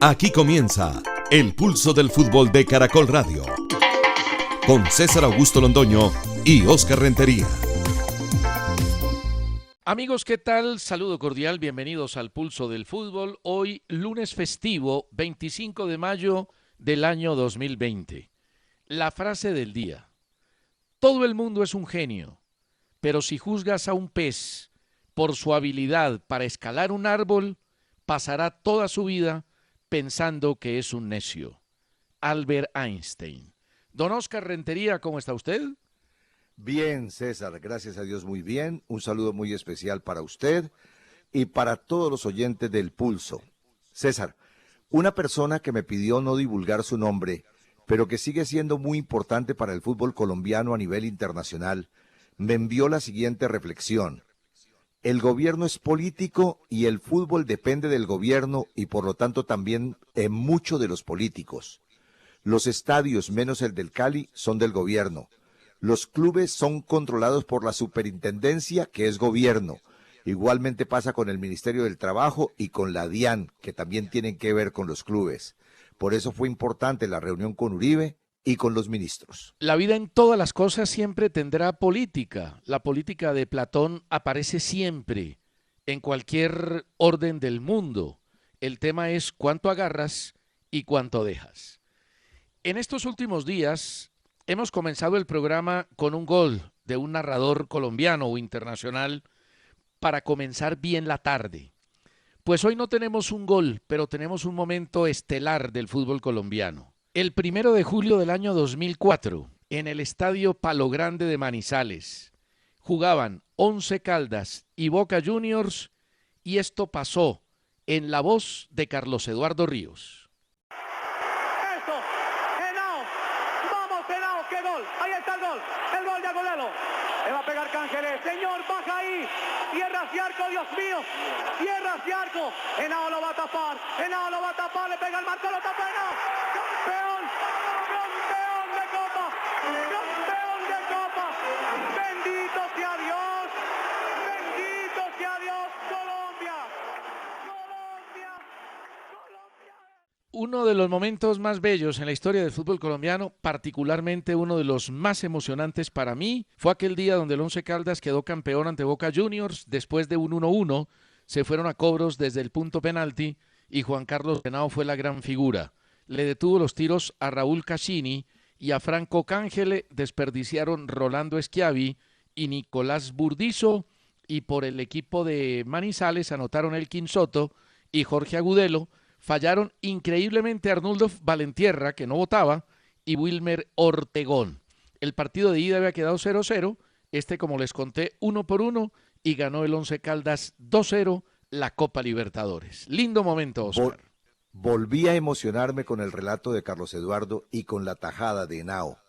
Aquí comienza El Pulso del Fútbol de Caracol Radio, con César Augusto Londoño y Óscar Rentería. Amigos, ¿qué tal? Saludo cordial, bienvenidos al Pulso del Fútbol. Hoy, lunes festivo, 25 de mayo del año 2020. La frase del día: todo el mundo es un genio, pero si juzgas a un pez por su habilidad para escalar un árbol, pasará toda su vida pensando que es un necio. Albert Einstein. Don Óscar Rentería, ¿cómo está usted? Bien, César, gracias a Dios muy bien. Un saludo muy especial para usted y para todos los oyentes del Pulso. César, una persona que me pidió no divulgar su nombre, pero que sigue siendo muy importante para el fútbol colombiano a nivel internacional, me envió la siguiente reflexión. El gobierno es político y el fútbol depende del gobierno y por lo tanto también mucho de los políticos. Los estadios, menos el del Cali, son del gobierno. Los clubes son controlados por la superintendencia, que es gobierno. Igualmente pasa con el Ministerio del Trabajo y con la DIAN, que también tienen que ver con los clubes. Por eso fue importante la reunión con Uribe y con los ministros. La vida en todas las cosas siempre tendrá política. La política de Platón aparece siempre, en cualquier orden del mundo. El tema es cuánto agarras y cuánto dejas. En estos últimos días hemos comenzado el programa con un gol de un narrador colombiano o internacional para comenzar bien la tarde. Pues hoy no tenemos un gol, pero tenemos un momento estelar del fútbol colombiano. El 1 de julio del año 2004, en el estadio Palo Grande de Manizales, jugaban Once Caldas y Boca Juniors, y esto pasó en la voz de Carlos Eduardo Ríos. ¡Eso! ¡Henao! ¡Vamos, Henao! ¡Qué gol! Ahí está el gol de Agudelo. Le va a pegar Cángeles. Señor, baja ahí. Cierra hacia arco, Dios mío. Cierra hacia arco. Henao lo va a tapar. Henao lo va a tapar. Le pega el marco, lo tapa Henao. ¡Campeón! ¡Campeón de Copa! ¡Campeón de Copa! ¡Bendito sea Dios! ¡Bendito sea Dios! ¡Colombia! ¡Colombia! ¡Colombia! Uno de los momentos más bellos en la historia del fútbol colombiano, particularmente uno de los más emocionantes para mí, fue aquel día donde el Once Caldas quedó campeón ante Boca Juniors. Después de un 1-1, se fueron a cobros desde el punto penalti y Juan Carlos Henao fue la gran figura. Le detuvo los tiros a Raúl Cassini y a Franco Cángele, desperdiciaron Rolando Schiavi y Nicolás Burdizo, y por el equipo de Manizales anotaron Elkin Soto y Jorge Agudelo. Fallaron increíblemente Arnulfo Valentierra, que no votaba, y Wilmer Ortegón. El partido de ida había quedado 0-0, como les conté, 1-1, y ganó el Once Caldas 2-0 la Copa Libertadores. Lindo momento, Óscar. Volví a emocionarme con el relato de Carlos Eduardo y con la tajada de Henao.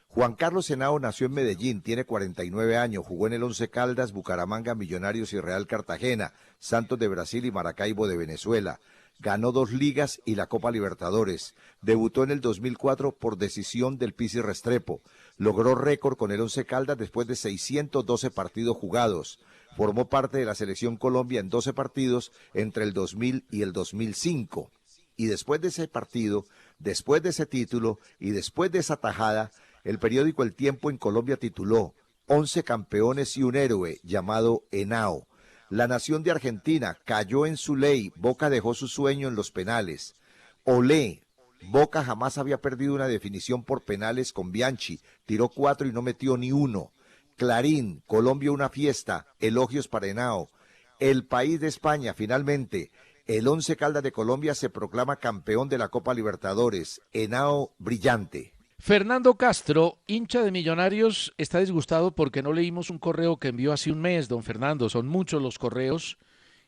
Juan Carlos Henao nació en Medellín, tiene 49 años, jugó en el Once Caldas, Bucaramanga, Millonarios y Real Cartagena, Santos de Brasil y Maracaibo de Venezuela. Ganó 2 ligas y la Copa Libertadores. Debutó en el 2004 por decisión del Pizzi Restrepo. Logró récord con el Once Caldas después de 612 partidos jugados. Formó parte de la Selección Colombia en 12 partidos entre el 2000 y el 2005. Y después de ese partido, después de ese título y después de esa tajada, el periódico El Tiempo en Colombia tituló 11 campeones y un héroe llamado Henao. La nación de Argentina cayó en su ley, Boca dejó su sueño en los penales. Olé, Boca jamás había perdido una definición por penales con Bianchi, tiró 4 y no metió ni uno. Clarín, Colombia una fiesta, elogios para Henao. El País de España, finalmente, el Once Caldas de Colombia se proclama campeón de la Copa Libertadores. Henao brillante. Fernando Castro, hincha de Millonarios, está disgustado porque no leímos un correo que envió hace un mes, don Fernando. Son muchos los correos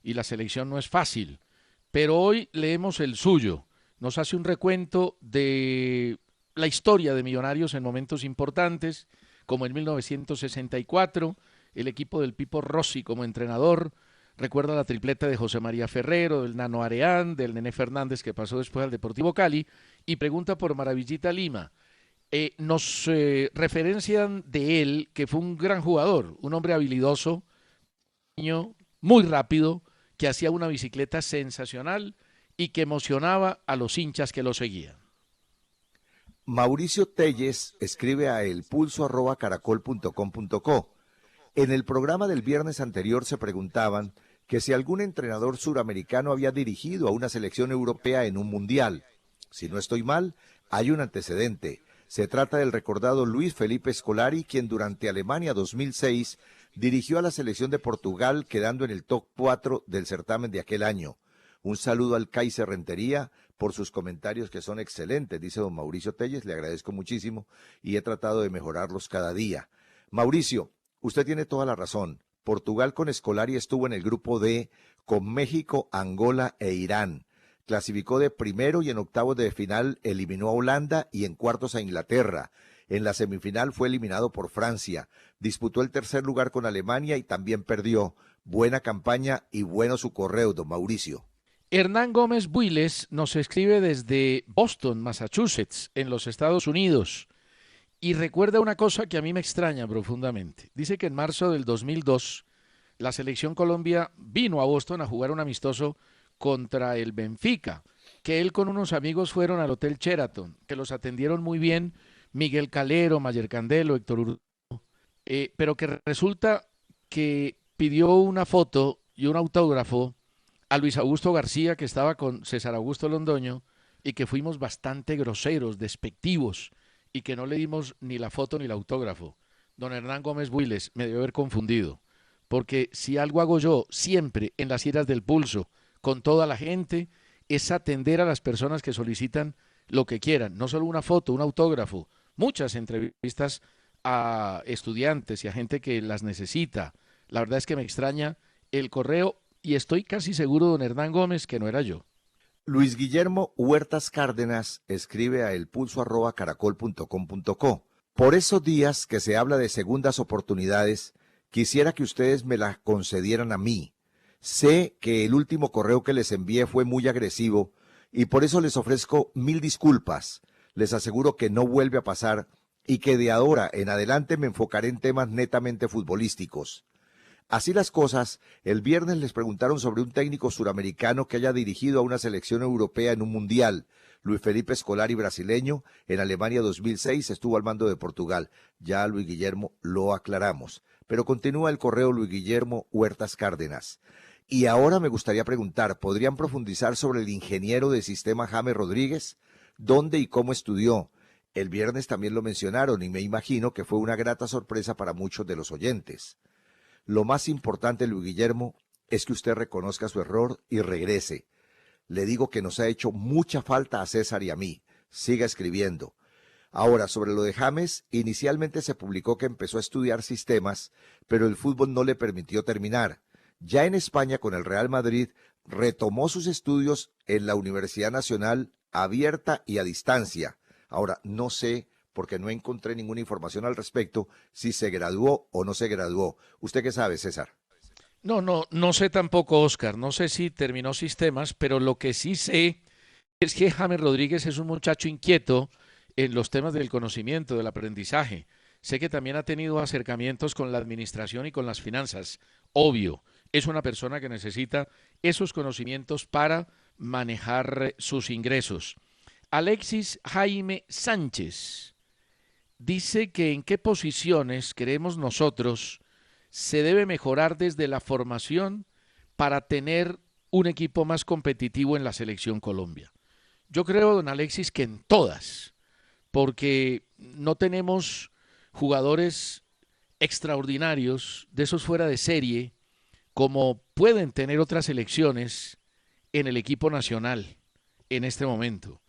y la selección no es fácil. Pero hoy leemos el suyo. Nos hace un recuento de la historia de Millonarios en momentos importantes, como en 1964, el equipo del Pipo Rossi como entrenador. Recuerda la tripleta de José María Ferrero, del Nano Areán, del Nené Fernández, que pasó después al Deportivo Cali, y pregunta por Maravillita Lima. Nos referencian de él que fue un gran jugador, un hombre habilidoso, muy rápido, que hacía una bicicleta sensacional y que emocionaba a los hinchas que lo seguían. Mauricio Telles escribe a elpulso@caracol.com.co. En el programa del viernes anterior se preguntaban que si algún entrenador suramericano había dirigido a una selección europea en un mundial. Si no estoy mal, hay un antecedente. Se trata del recordado Luis Felipe Scolari, quien durante Alemania 2006 dirigió a la selección de Portugal, quedando en el top 4 del certamen de aquel año. Un saludo al Kaiser Rentería por sus comentarios que son excelentes, dice don Mauricio Telles, le agradezco muchísimo y he tratado de mejorarlos cada día. Mauricio, usted tiene toda la razón. Portugal con Scolari estuvo en el grupo D con México, Angola e Irán. Clasificó de primero y en octavos de final eliminó a Holanda y en cuartos a Inglaterra. En la semifinal fue eliminado por Francia. Disputó el tercer lugar con Alemania y también perdió. Buena campaña y bueno su correo, don Mauricio. Hernán Gómez Builes nos escribe desde Boston, Massachusetts, en los Estados Unidos, y recuerda una cosa que a mí me extraña profundamente. Dice que en marzo del 2002 la selección Colombia vino a Boston a jugar un amistoso contra el Benfica, que él con unos amigos fueron al Hotel Sheraton, que los atendieron muy bien Miguel Calero, Mayer Candelo, Héctor Hurtado, pero que resulta que pidió una foto y un autógrafo a Luis Augusto García, que estaba con César Augusto Londoño, y que fuimos bastante groseros, despectivos, y que no le dimos ni la foto ni el autógrafo. Don Hernán Gómez Builes me debe haber confundido, porque si algo hago yo siempre en las giras del Pulso, con toda la gente, es atender a las personas que solicitan lo que quieran, no solo una foto, un autógrafo, muchas entrevistas a estudiantes y a gente que las necesita. La verdad es que me extraña el correo y estoy casi seguro, don Hernán Gómez, que no era yo. Luis Guillermo Huertas Cárdenas escribe a elpulso@caracol.com.co. Por esos días que se habla de segundas oportunidades, quisiera que ustedes me las concedieran a mí. Sé que el último correo que les envié fue muy agresivo y por eso les ofrezco 1000 disculpas. Les aseguro que no vuelve a pasar y que de ahora en adelante me enfocaré en temas netamente futbolísticos. Así las cosas, el viernes les preguntaron sobre un técnico suramericano que haya dirigido a una selección europea en un mundial. Luis Felipe Scolari, brasileño, en Alemania 2006 estuvo al mando de Portugal. Ya Luis Guillermo lo aclaramos. Pero continúa el correo Luis Guillermo Huertas Cárdenas. Y ahora me gustaría preguntar, ¿podrían profundizar sobre el ingeniero de sistema James Rodríguez? ¿Dónde y cómo estudió? El viernes también lo mencionaron y me imagino que fue una grata sorpresa para muchos de los oyentes. Lo más importante, Luis Guillermo, es que usted reconozca su error y regrese. Le digo que nos ha hecho mucha falta a César y a mí. Siga escribiendo. Ahora, sobre lo de James, inicialmente se publicó que empezó a estudiar sistemas, pero el fútbol no le permitió terminar. Ya en España, con el Real Madrid, retomó sus estudios en la Universidad Nacional, abierta y a distancia. Ahora, no sé, porque no encontré ninguna información al respecto, si se graduó o no se graduó. ¿Usted qué sabe, César? No sé tampoco, Oscar, no sé si terminó sistemas, pero lo que sí sé es que James Rodríguez es un muchacho inquieto en los temas del conocimiento, del aprendizaje. Sé que también ha tenido acercamientos con la administración y con las finanzas. Obvio, es una persona que necesita esos conocimientos para manejar sus ingresos. Alexis Jaime Sánchez dice que en qué posiciones creemos nosotros se debe mejorar desde la formación para tener un equipo más competitivo en la selección Colombia. Yo creo, don Alexis, que en todas, porque no tenemos jugadores extraordinarios, de esos fuera de serie, como pueden tener otras selecciones en el equipo nacional en este momento.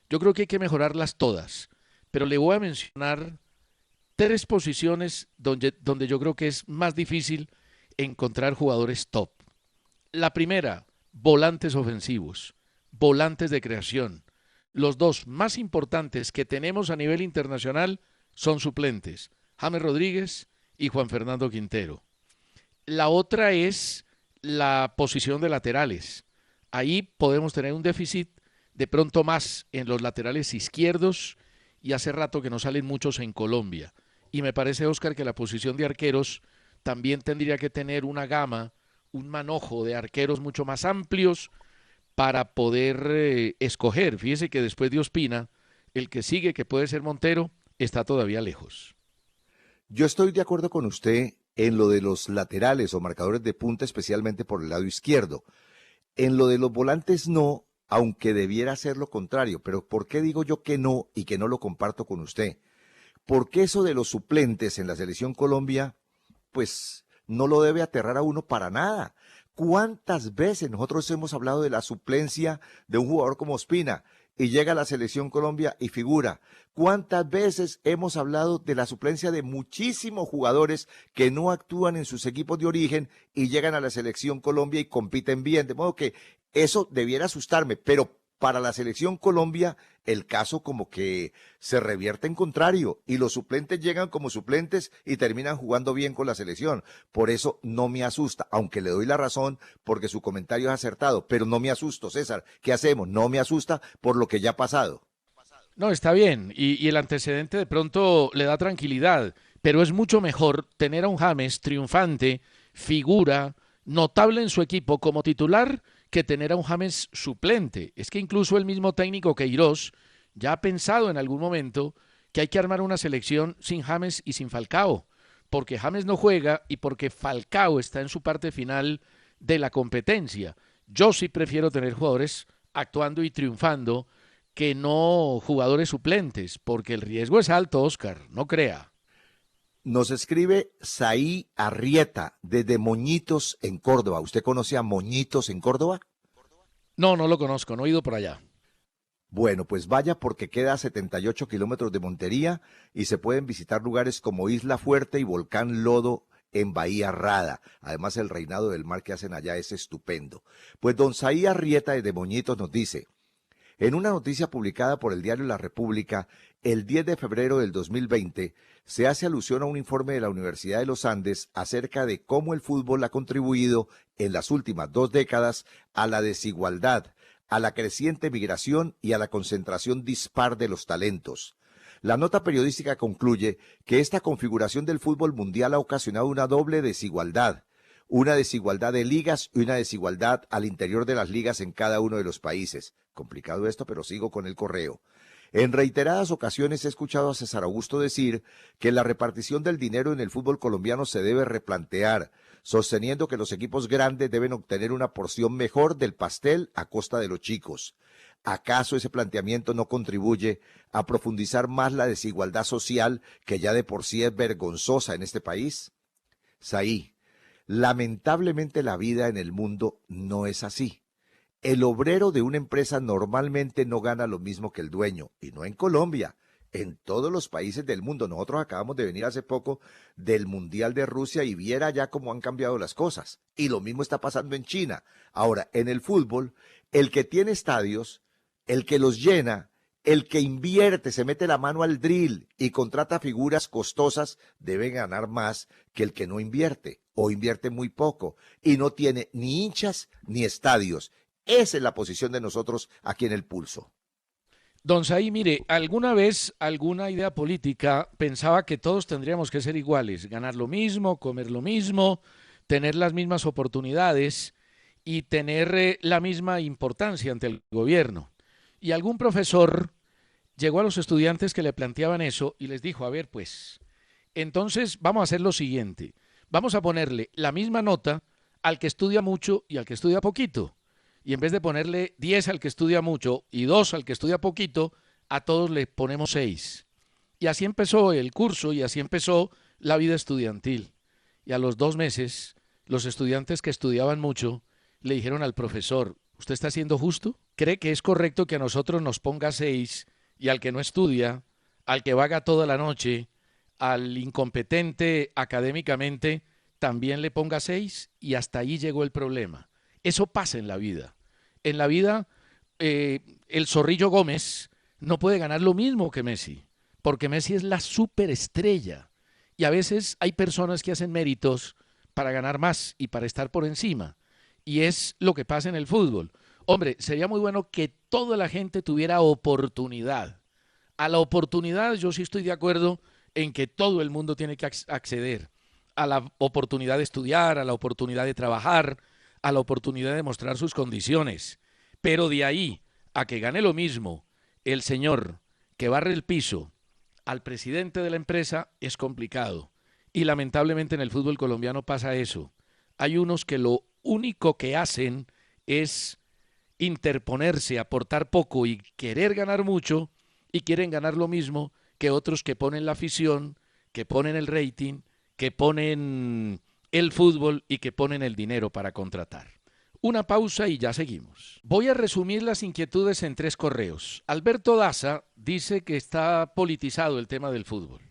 Yo creo que hay que mejorarlas todas, pero le voy a mencionar 3 posiciones donde yo creo que es más difícil encontrar jugadores top. La primera, volantes ofensivos, volantes de creación. Los 2 más importantes que tenemos a nivel internacional son suplentes, James Rodríguez y Juan Fernando Quintero. La otra es la posición de laterales. Ahí podemos tener un déficit de pronto más en los laterales izquierdos y hace rato que no salen muchos en Colombia. Y me parece, Oscar, que la posición de arqueros también tendría que tener una gama, un manojo de arqueros mucho más amplios para poder escoger. Fíjese que después de Ospina, el que sigue, que puede ser Montero, está todavía lejos. Yo estoy de acuerdo con usted en lo de los laterales o marcadores de punta, especialmente por el lado izquierdo. En lo de los volantes no, aunque debiera ser lo contrario. Pero ¿por qué digo yo que no y que no lo comparto con usted? Porque eso de los suplentes en la selección Colombia, pues no lo debe aterrar a uno para nada. ¿Cuántas veces nosotros hemos hablado de la suplencia de un jugador como Ospina y llega a la selección Colombia y figura? ¿Cuántas veces hemos hablado de la suplencia de muchísimos jugadores que no actúan en sus equipos de origen y llegan a la selección Colombia y compiten bien? De modo que eso debiera asustarme, pero para la selección Colombia el caso como que se revierte en contrario y los suplentes llegan como suplentes y terminan jugando bien con la selección. Por eso no me asusta, aunque le doy la razón porque su comentario es acertado, pero no me asusto, César. ¿Qué hacemos? No me asusta por lo que ya ha pasado. No, está bien, y el antecedente de pronto le da tranquilidad, pero es mucho mejor tener a un James triunfante, figura, notable en su equipo como titular, que tener a un James suplente. Es que incluso el mismo técnico Queiroz ya ha pensado en algún momento que hay que armar una selección sin James y sin Falcao, porque James no juega y porque Falcao está en su parte final de la competencia. Yo sí prefiero tener jugadores actuando y triunfando que no jugadores suplentes, porque el riesgo es alto, Oscar, no crea. Nos escribe Saí Arrieta desde Moñitos en Córdoba. ¿Usted conoce a Moñitos en Córdoba? No, no lo conozco, no he ido por allá. Bueno, pues vaya porque queda a 78 kilómetros de Montería y se pueden visitar lugares como Isla Fuerte y Volcán Lodo en Bahía Rada. Además, el reinado del mar que hacen allá es estupendo. Pues don Saí Arrieta desde Moñitos nos dice: en una noticia publicada por el diario La República el 10 de febrero del 2020, se hace alusión a un informe de la Universidad de los Andes acerca de cómo el fútbol ha contribuido en las últimas 2 décadas a la desigualdad, a la creciente migración y a la concentración dispar de los talentos. La nota periodística concluye que esta configuración del fútbol mundial ha ocasionado una doble desigualdad. Una desigualdad de ligas y una desigualdad al interior de las ligas en cada uno de los países. Complicado esto, pero sigo con el correo. En reiteradas ocasiones he escuchado a César Augusto decir que la repartición del dinero en el fútbol colombiano se debe replantear, sosteniendo que los equipos grandes deben obtener una porción mejor del pastel a costa de los chicos. ¿Acaso ese planteamiento no contribuye a profundizar más la desigualdad social que ya de por sí es vergonzosa en este país? Saí, lamentablemente la vida en el mundo no es así. El obrero de una empresa normalmente no gana lo mismo que el dueño, y no en Colombia, en todos los países del mundo. Nosotros acabamos de venir hace poco del Mundial de Rusia y viera ya cómo han cambiado las cosas. Y lo mismo está pasando en China. Ahora, en el fútbol, el que tiene estadios, el que los llena, el que invierte, se mete la mano al drill y contrata figuras costosas, debe ganar más que el que no invierte o invierte muy poco y no tiene ni hinchas ni estadios. Esa es la posición de nosotros aquí en El Pulso. Don Saí, mire, alguna vez, alguna idea política pensaba que todos tendríamos que ser iguales, ganar lo mismo, comer lo mismo, tener las mismas oportunidades y tener la misma importancia ante el gobierno. Y algún profesor llegó a los estudiantes que le planteaban eso y les dijo, a ver, pues, entonces vamos a hacer lo siguiente, vamos a ponerle la misma nota al que estudia mucho y al que estudia poquito. Y en vez de ponerle 10 al que estudia mucho y 2 al que estudia poquito, a todos le ponemos 6. Y así empezó el curso y así empezó la vida estudiantil. Y a los 2 meses, los estudiantes que estudiaban mucho le dijeron al profesor, ¿usted está siendo justo? ¿Cree que es correcto que a nosotros nos ponga 6 y al que no estudia, al que vaga toda la noche, al incompetente académicamente, también le ponga 6? Y hasta ahí llegó el problema. Eso pasa en la vida. En la vida, el Zorrillo Gómez no puede ganar lo mismo que Messi, porque Messi es la superestrella. Y a veces hay personas que hacen méritos para ganar más y para estar por encima. Y es lo que pasa en el fútbol. Hombre, sería muy bueno que toda la gente tuviera oportunidad. A la oportunidad yo sí estoy de acuerdo en que todo el mundo tiene que acceder. A la oportunidad de estudiar, a la oportunidad de trabajar, a la oportunidad de mostrar sus condiciones. Pero de ahí a que gane lo mismo el señor que barre el piso al presidente de la empresa es complicado. Y lamentablemente en el fútbol colombiano pasa eso. Hay unos que lo único que hacen es interponerse, aportar poco y querer ganar mucho, y quieren ganar lo mismo que otros que ponen la afición, que ponen el rating, que ponen el fútbol y que ponen el dinero para contratar. Una pausa y ya seguimos. Voy a resumir las inquietudes en 3 correos. Alberto Daza dice que está politizado el tema del fútbol,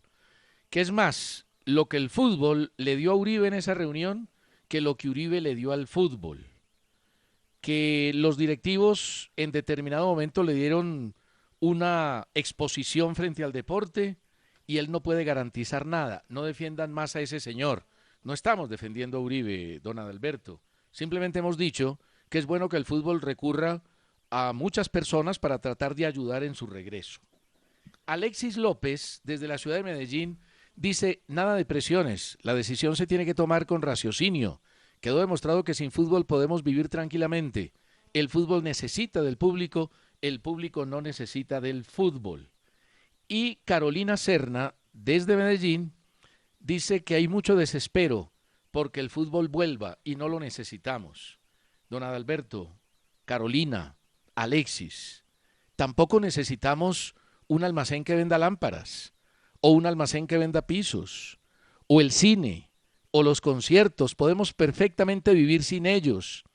que es más lo que el fútbol le dio a Uribe en esa reunión que lo que Uribe le dio al fútbol, que los directivos en determinado momento le dieron una exposición frente al deporte y él no puede garantizar nada. No defiendan más a ese señor. No estamos defendiendo a Uribe, don Adalberto. Simplemente hemos dicho que es bueno que el fútbol recurra a muchas personas para tratar de ayudar en su regreso. Alexis López, desde la ciudad de Medellín, dice, nada de presiones, la decisión se tiene que tomar con raciocinio. Quedó demostrado que sin fútbol podemos vivir tranquilamente. El fútbol necesita del público, el público no necesita del fútbol. Y Carolina Serna, desde Medellín, dice que hay mucho desespero porque el fútbol vuelva y no lo necesitamos. Don Adalberto, Carolina, Alexis, tampoco necesitamos un almacén que venda lámparas, o un almacén que venda pisos, o el cine, o los conciertos, podemos perfectamente vivir sin ellos,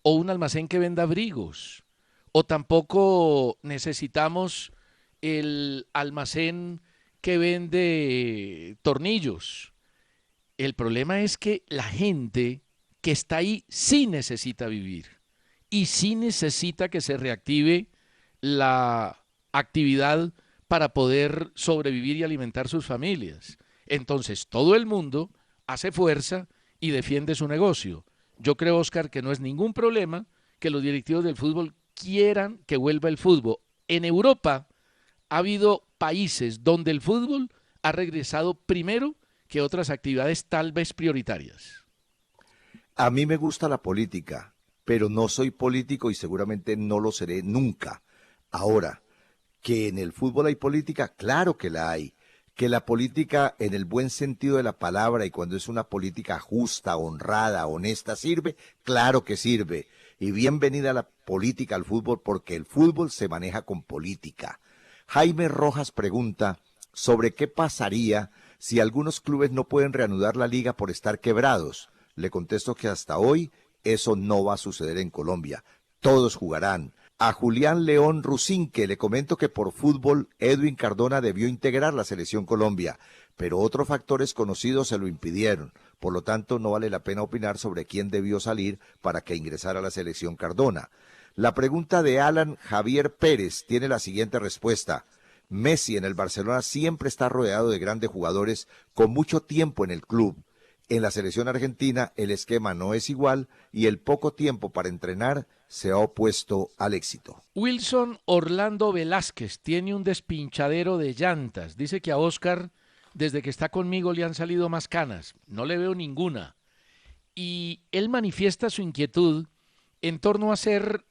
o un almacén que venda abrigos, o tampoco necesitamos el almacén que vende tornillos. El problema es que la gente que está ahí sí necesita vivir y sí necesita que se reactive la actividad para poder sobrevivir y alimentar sus familias. Entonces, todo el mundo hace fuerza y defiende su negocio. Yo creo, Oscar, que no es ningún problema que los directivos del fútbol quieran que vuelva el fútbol. En Europa ha habido países donde el fútbol ha regresado primero que otras actividades tal vez prioritarias. A mí me gusta la política, pero no soy político y seguramente no lo seré nunca. Ahora, que en el fútbol hay política, claro que la hay. Que la política en el buen sentido de la palabra y cuando es una política justa, honrada, honesta, sirve, claro que sirve. Y bienvenida la política al fútbol porque el fútbol se maneja con política. Jaime Rojas pregunta sobre qué pasaría si algunos clubes no pueden reanudar la liga por estar quebrados. Le contesto que hasta hoy eso no va a suceder en Colombia. Todos jugarán. A Julián León Rusinque le comento que por fútbol Edwin Cardona debió integrar la selección Colombia, pero otros factores conocidos se lo impidieron. Por lo tanto, no vale la pena opinar sobre quién debió salir para que ingresara a la selección Cardona. La pregunta de Alan Javier Pérez tiene la siguiente respuesta. Messi en el Barcelona siempre está rodeado de grandes jugadores con mucho tiempo en el club. En la selección argentina el esquema no es igual y el poco tiempo para entrenar se ha opuesto al éxito. Wilson Orlando Velázquez tiene un despinchadero de llantas. Dice que a Oscar, desde que está conmigo, le han salido más canas. No le veo ninguna. Y él manifiesta su inquietud en torno a hacer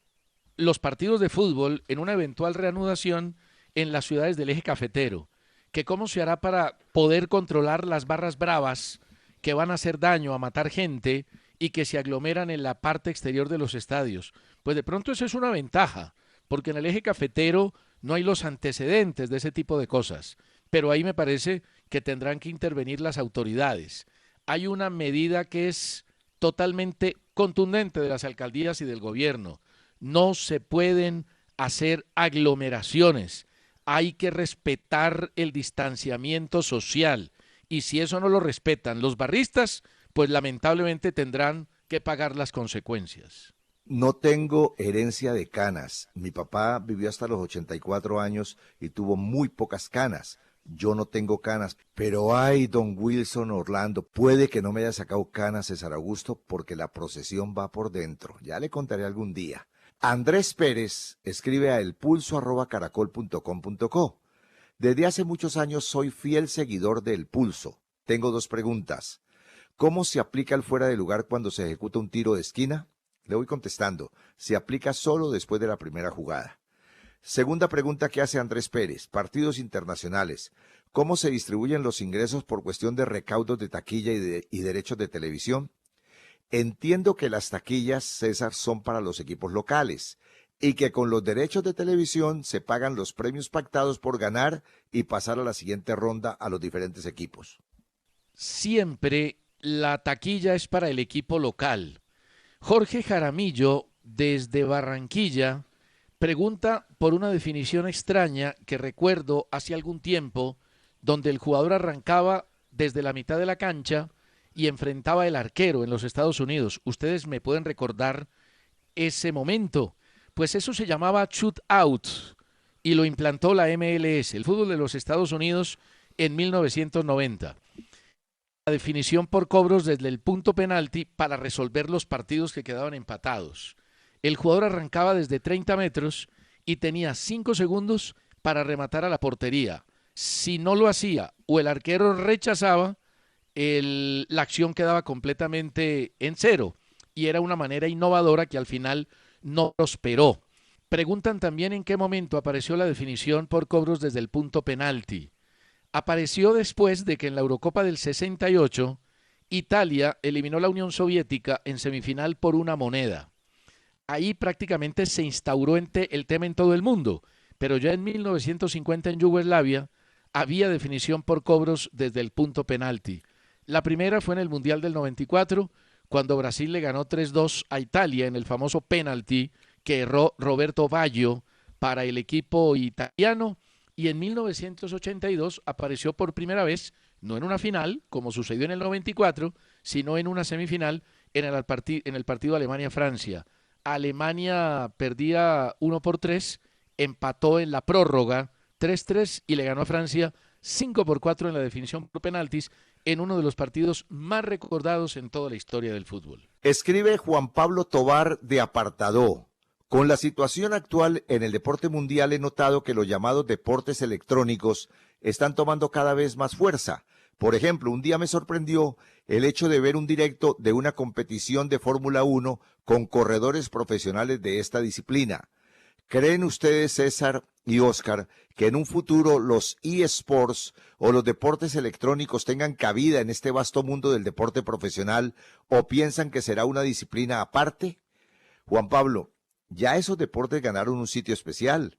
los partidos de fútbol en una eventual reanudación en las ciudades del eje cafetero, que cómo se hará para poder controlar las barras bravas que van a hacer daño, a matar gente y que se aglomeran en la parte exterior de los estadios. Pues de pronto eso es una ventaja, porque en el eje cafetero no hay los antecedentes de ese tipo de cosas, pero ahí me parece que tendrán que intervenir las autoridades. Hay una medida que es totalmente contundente de las alcaldías y del gobierno. No se pueden hacer aglomeraciones. Hay que respetar el distanciamiento social y si eso no lo respetan los barristas, pues lamentablemente tendrán que pagar las consecuencias. No tengo herencia de canas. Mi papá vivió hasta los 84 años y tuvo muy pocas canas. Yo no tengo canas, pero ay, don Wilson Orlando, puede que no me haya sacado canas César Augusto porque la procesión va por dentro. Ya le contaré algún día. Andrés Pérez escribe a elpulso@caracol.com.co. Desde hace muchos años soy fiel seguidor de El Pulso. Tengo 2 preguntas. ¿Cómo se aplica el fuera de lugar cuando se ejecuta un tiro de esquina? Le voy contestando. Se aplica solo después de la primera jugada. Segunda pregunta que hace Andrés Pérez. Partidos internacionales. ¿Cómo se distribuyen los ingresos por cuestión de recaudos de taquilla y derechos de televisión? Entiendo que las taquillas, César, son para los equipos locales y que con los derechos de televisión se pagan los premios pactados por ganar y pasar a la siguiente ronda a los diferentes equipos. Siempre la taquilla es para el equipo local. Jorge Jaramillo, desde Barranquilla, pregunta por una definición extraña que recuerdo hace algún tiempo, donde el jugador arrancaba desde la mitad de la cancha y enfrentaba al arquero en los Estados Unidos. ¿Ustedes me pueden recordar ese momento? Pues eso se llamaba shoot out y lo implantó la MLS, el fútbol de los Estados Unidos, en 1990. La definición por cobros desde el punto penalti para resolver los partidos que quedaban empatados. El jugador arrancaba desde 30 metros y tenía 5 segundos para rematar a la portería. Si no lo hacía o el arquero rechazaba, la acción quedaba completamente en cero y era una manera innovadora que al final no prosperó. Preguntan también en qué momento apareció la definición por cobros desde el punto penalti. Apareció después de que en la Eurocopa del 68 Italia eliminó a la Unión Soviética en semifinal por una moneda. Ahí prácticamente se instauró el tema en todo el mundo, pero ya en 1950 en Yugoslavia había definición por cobros desde el punto penalti. La primera fue en el Mundial del 94, cuando Brasil le ganó 3-2 a Italia en el famoso penalti que erró Roberto Baggio para el equipo italiano, y en 1982 apareció por primera vez, no en una final, como sucedió en el 94, sino en una semifinal en el partido Alemania-Francia. Alemania perdía 1-3, empató en la prórroga 3-3 y le ganó a Francia 5-4 en la definición por penaltis, en uno de los partidos más recordados en toda la historia del fútbol. Escribe Juan Pablo Tobar de Apartadó. Con la situación actual en el deporte mundial he notado que los llamados deportes electrónicos están tomando cada vez más fuerza. Por ejemplo, un día me sorprendió el hecho de ver un directo de una competición de Fórmula 1 con corredores profesionales de esta disciplina. ¿Creen ustedes, César y Óscar, que en un futuro los eSports o los deportes electrónicos tengan cabida en este vasto mundo del deporte profesional o piensan que será una disciplina aparte? Juan Pablo, ya esos deportes ganaron un sitio especial,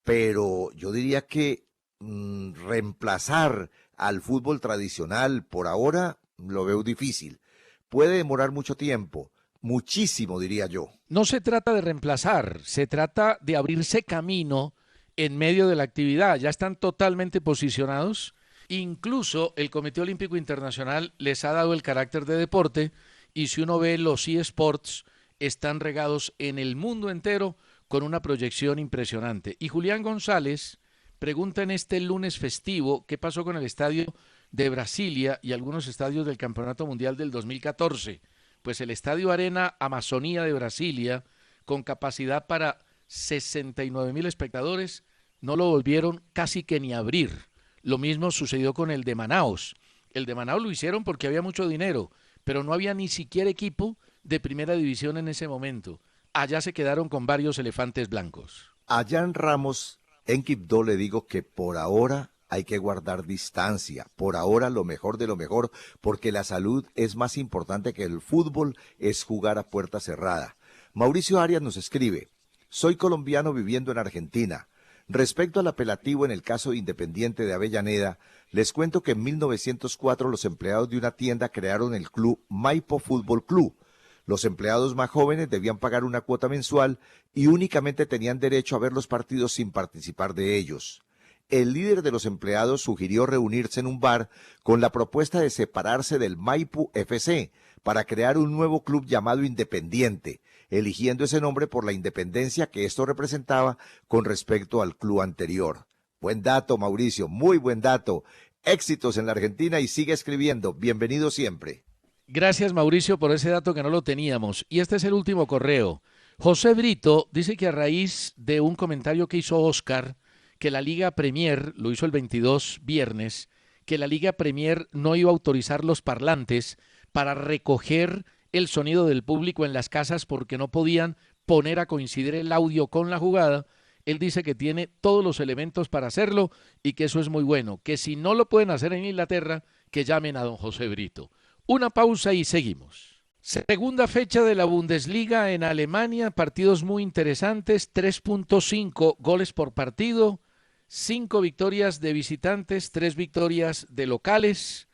pero yo diría que reemplazar al fútbol tradicional por ahora lo veo difícil. Puede demorar mucho tiempo, muchísimo diría yo. No se trata de reemplazar, se trata de abrirse camino en medio de la actividad. Ya están totalmente posicionados. Incluso el Comité Olímpico Internacional les ha dado el carácter de deporte y si uno ve los eSports, están regados en el mundo entero con una proyección impresionante. Y Julián González pregunta en este lunes festivo qué pasó con el estadio de Brasilia y algunos estadios del Campeonato Mundial del 2014. Pues el Estadio Arena Amazonía de Brasilia, con capacidad para 69,000 espectadores, no lo volvieron casi que ni a abrir. Lo mismo sucedió con el de Manaus. El de Manaus lo hicieron porque había mucho dinero, pero no había ni siquiera equipo de primera división en ese momento. Allá se quedaron con varios elefantes blancos. A Jan Ramos en Quibdó le digo que por ahora hay que guardar distancia, por ahora lo mejor de lo mejor, porque la salud es más importante que el fútbol, es jugar a puerta cerrada. Mauricio Arias nos escribe, soy colombiano viviendo en Argentina. Respecto al apelativo en el caso de Independiente de Avellaneda, les cuento que en 1904 los empleados de una tienda crearon el club Maipo Fútbol Club. Los empleados más jóvenes debían pagar una cuota mensual y únicamente tenían derecho a ver los partidos sin participar de ellos. El líder de los empleados sugirió reunirse en un bar con la propuesta de separarse del Maipo FC para crear un nuevo club llamado Independiente, eligiendo ese nombre por la independencia que esto representaba con respecto al club anterior. Buen dato, Mauricio, muy buen dato. Éxitos en la Argentina y sigue escribiendo. Bienvenido siempre. Gracias, Mauricio, por ese dato que no lo teníamos. Y este es el último correo. José Brito dice que a raíz de un comentario que hizo Óscar, que la Liga Premier, lo hizo el 22 viernes, que la Liga Premier no iba a autorizar los parlantes para recoger el sonido del público en las casas porque no podían poner a coincidir el audio con la jugada. Él dice que tiene todos los elementos para hacerlo y que eso es muy bueno, que si no lo pueden hacer en Inglaterra, que llamen a don José Brito. Una pausa y seguimos. Segunda fecha de la Bundesliga en Alemania, partidos muy interesantes, 3.5 goles por partido, 5 victorias de visitantes, 3 victorias de locales.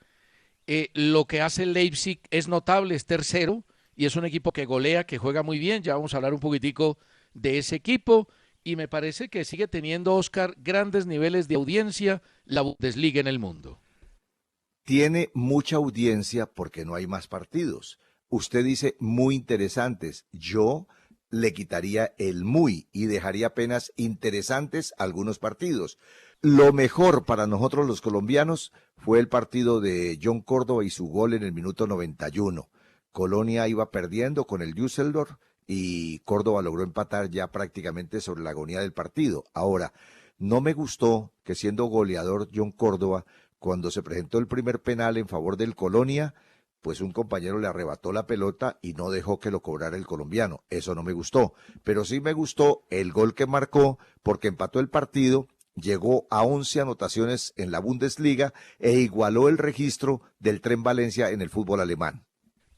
Lo que hace el Leipzig es notable, es tercero y es un equipo que golea, que juega muy bien. Ya vamos a hablar un poquitico de ese equipo y me parece que sigue teniendo, Oscar, grandes niveles de audiencia la Bundesliga en el mundo. Tiene mucha audiencia porque no hay más partidos. Usted dice muy interesantes. Yo le quitaría el muy y dejaría apenas interesantes algunos partidos. Lo mejor para nosotros los colombianos fue el partido de John Córdoba y su gol en el minuto 91. Colonia iba perdiendo con el Düsseldorf y Córdoba logró empatar ya prácticamente sobre la agonía del partido. Ahora, no me gustó que siendo goleador John Córdoba, cuando se presentó el primer penal en favor del Colonia, pues un compañero le arrebató la pelota y no dejó que lo cobrara el colombiano. Eso no me gustó, pero sí me gustó el gol que marcó porque empató el partido, llegó a 11 anotaciones en la Bundesliga e igualó el registro del Tren Valencia en el fútbol alemán.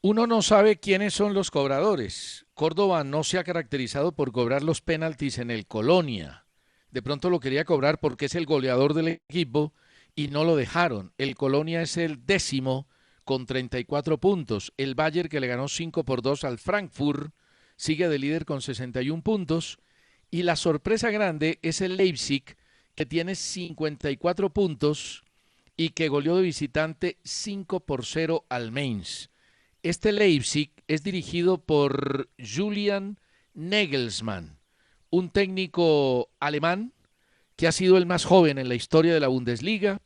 Uno no sabe quiénes son los cobradores. Córdoba no se ha caracterizado por cobrar los penaltis en el Colonia. De pronto lo quería cobrar porque es el goleador del equipo y no lo dejaron. El Colonia es el 10º con 34 puntos. El Bayern, que le ganó 5-2 al Frankfurt, sigue de líder con 61 puntos. Y la sorpresa grande es el Leipzig, que tiene 54 puntos y que goleó de visitante 5-0 al Mainz. Este Leipzig es dirigido por Julian Nagelsmann, un técnico alemán que ha sido el más joven en la historia de la Bundesliga.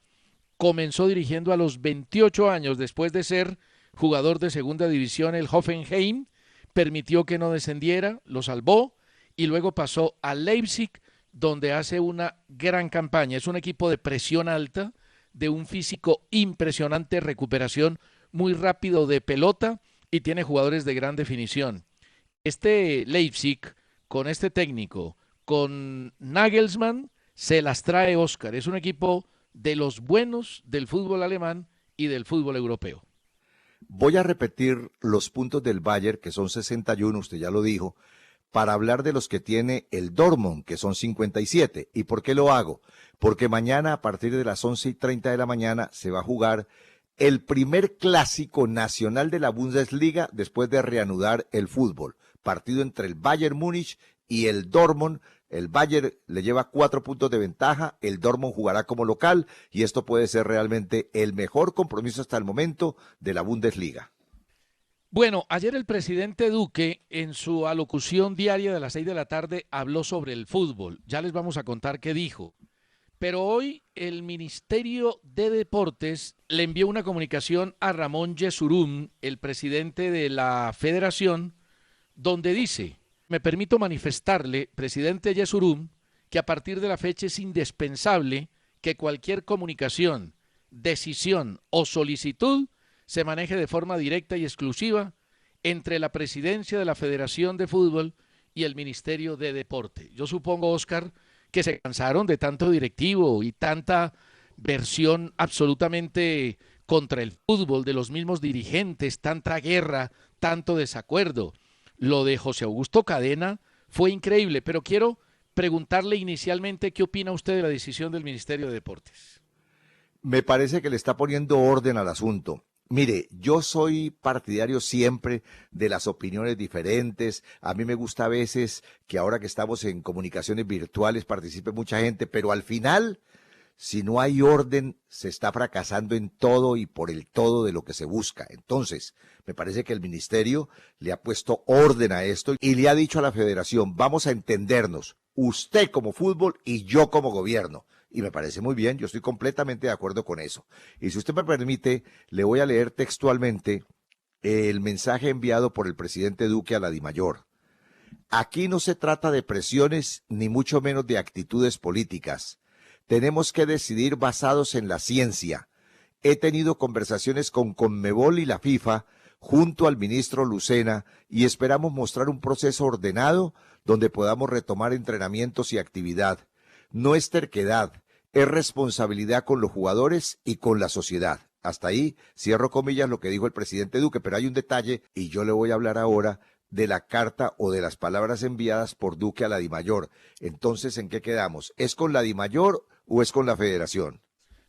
Comenzó dirigiendo a los 28 años después de ser jugador de segunda división el Hoffenheim, permitió que no descendiera, lo salvó y luego pasó al Leipzig, donde hace una gran campaña. Es un equipo de presión alta, de un físico impresionante, recuperación muy rápido de pelota y tiene jugadores de gran definición. Este Leipzig, con este técnico, con Nagelsmann, se las trae, Oscar. Es un equipo de los buenos del fútbol alemán y del fútbol europeo. Voy a repetir los puntos del Bayern, que son 61, usted ya lo dijo, para hablar de los que tiene el Dortmund, que son 57. ¿Y por qué lo hago? Porque mañana, a partir de las 11:30 de la mañana, se va a jugar el primer clásico nacional de la Bundesliga después de reanudar el fútbol. Partido entre el Bayern Múnich y el Dortmund. El Bayern le lleva 4 puntos de ventaja, el Dortmund jugará como local y esto puede ser realmente el mejor compromiso hasta el momento de la Bundesliga. Bueno, ayer el presidente Duque en su alocución diaria de las 6 de la tarde habló sobre el fútbol. Ya les vamos a contar qué dijo. Pero hoy el Ministerio de Deportes le envió una comunicación a Ramón Yesurún, el presidente de la federación, donde dice: me permito manifestarle, presidente Yesurún, que a partir de la fecha es indispensable que cualquier comunicación, decisión o solicitud se maneje de forma directa y exclusiva entre la presidencia de la Federación de Fútbol y el Ministerio de Deporte. Yo supongo, Oscar, que se cansaron de tanto directivo y tanta versión absolutamente contra el fútbol de los mismos dirigentes, tanta guerra, tanto desacuerdo. Lo de José Augusto Cadena fue increíble, pero quiero preguntarle inicialmente qué opina usted de la decisión del Ministerio de Deportes. Me parece que le está poniendo orden al asunto. Mire, yo soy partidario siempre de las opiniones diferentes. A mí me gusta a veces que ahora que estamos en comunicaciones virtuales participe mucha gente, pero al final, si no hay orden, se está fracasando en todo y por el todo de lo que se busca. Entonces, me parece que el ministerio le ha puesto orden a esto y le ha dicho a la federación: vamos a entendernos, usted como fútbol y yo como gobierno. Y me parece muy bien, yo estoy completamente de acuerdo con eso. Y si usted me permite, le voy a leer textualmente el mensaje enviado por el presidente Duque a la DIMAYOR. Aquí no se trata de presiones ni mucho menos de actitudes políticas. Tenemos que decidir basados en la ciencia. He tenido conversaciones con Conmebol y la FIFA junto al ministro Lucena, y esperamos mostrar un proceso ordenado donde podamos retomar entrenamientos y actividad. No es terquedad, es responsabilidad con los jugadores y con la sociedad. Hasta ahí cierro comillas lo que dijo el presidente Duque, pero hay un detalle y yo le voy a hablar ahora de la carta o de las palabras enviadas por Duque a la DIMAYOR. Entonces, ¿en qué quedamos? ¿Es con la DIMAYOR o es con la Federación?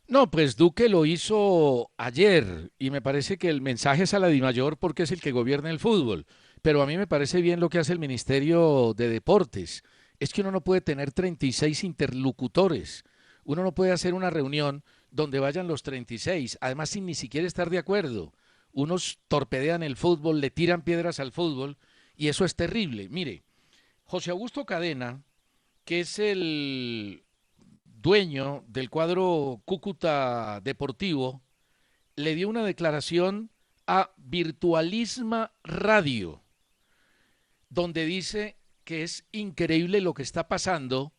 No, pues Duque lo hizo ayer y me parece que el mensaje es a la DIMAYOR porque es el que gobierna el fútbol. Pero a mí me parece bien lo que hace el Ministerio de Deportes. Es que uno no puede tener 36 interlocutores. Uno no puede hacer una reunión donde vayan los 36, además sin ni siquiera estar de acuerdo. Unos torpedean el fútbol, le tiran piedras al fútbol y eso es terrible. Mire, José Augusto Cadena, que es el dueño del cuadro Cúcuta Deportivo, le dio una declaración a Virtualisma Radio, donde dice que es increíble lo que está pasando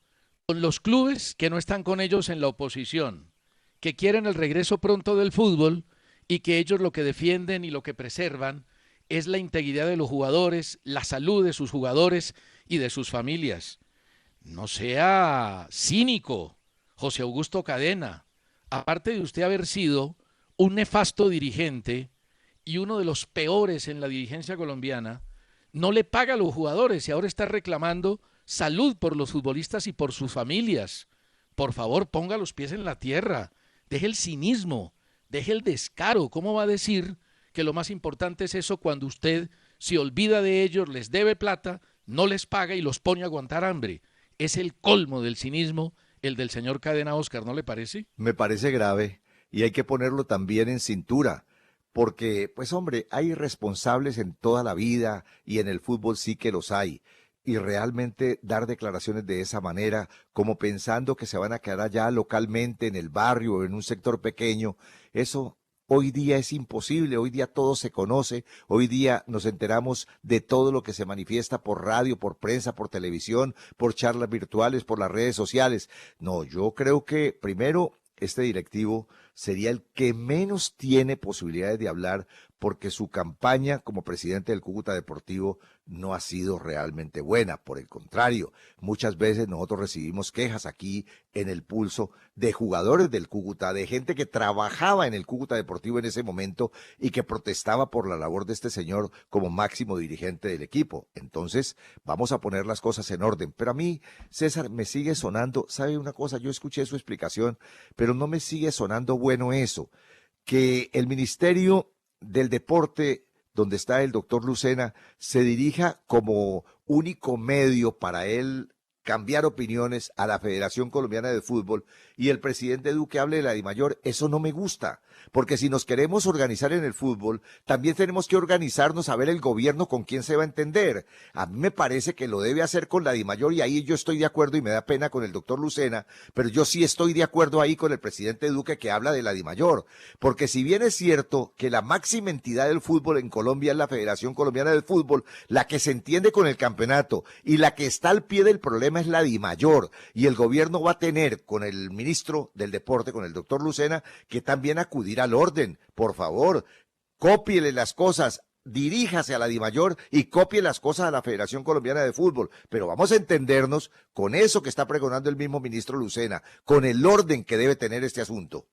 con los clubes que no están con ellos en la oposición, que quieren el regreso pronto del fútbol y que ellos lo que defienden y lo que preservan es la integridad de los jugadores, la salud de sus jugadores y de sus familias. No sea cínico, José Augusto Cadena. Aparte de usted haber sido un nefasto dirigente y uno de los peores en la dirigencia colombiana, no le paga a los jugadores y ahora está reclamando salud por los futbolistas y por sus familias. Por favor, ponga los pies en la tierra, deje el cinismo, deje el descaro. ¿Cómo va a decir que lo más importante es eso cuando usted se olvida de ellos, les debe plata, no les paga y los pone a aguantar hambre? Es el colmo del cinismo el del señor Cadena, Oscar, ¿no le parece? Me parece grave y hay que ponerlo también en cintura, porque, pues hombre, hay responsables en toda la vida y en el fútbol sí que los hay. Y realmente dar declaraciones de esa manera, como pensando que se van a quedar allá localmente en el barrio o en un sector pequeño, eso hoy día es imposible, hoy día todo se conoce, hoy día nos enteramos de todo lo que se manifiesta por radio, por prensa, por televisión, por charlas virtuales, por las redes sociales. No, yo creo que primero este directivo sería el que menos tiene posibilidades de hablar porque su campaña como presidente del Cúcuta Deportivo no ha sido realmente buena. Por el contrario, muchas veces nosotros recibimos quejas aquí en El Pulso de jugadores del Cúcuta, de gente que trabajaba en el Cúcuta Deportivo en ese momento y que protestaba por la labor de este señor como máximo dirigente del equipo. Entonces, vamos a poner las cosas en orden. Pero a mí, César, me sigue sonando, ¿sabe una cosa? Yo escuché su explicación, pero no me sigue sonando bueno eso, que el Ministerio del Deporte, donde está el doctor Lucena, se dirija como único medio para él cambiar opiniones a la Federación Colombiana de Fútbol y el presidente Duque hable de la DIMAYOR. Eso no me gusta, porque si nos queremos organizar en el fútbol, también tenemos que organizarnos a ver el gobierno con quién se va a entender. A mí me parece que lo debe hacer con la DIMAYOR y ahí yo estoy de acuerdo y me da pena con el doctor Lucena, pero yo sí estoy de acuerdo ahí con el presidente Duque que habla de la DIMAYOR, porque si bien es cierto que la máxima entidad del fútbol en Colombia es la Federación Colombiana del Fútbol, la que se entiende con el campeonato y la que está al pie del problema es la DIMAYOR, y el gobierno va a tener con el ministro del Deporte, con el doctor Lucena, que también acudir al orden. Por favor, cópiele las cosas, diríjase a la DIMAYOR y copie las cosas a la Federación Colombiana de Fútbol, pero vamos a entendernos con eso que está pregonando el mismo ministro Lucena, con el orden que debe tener este asunto.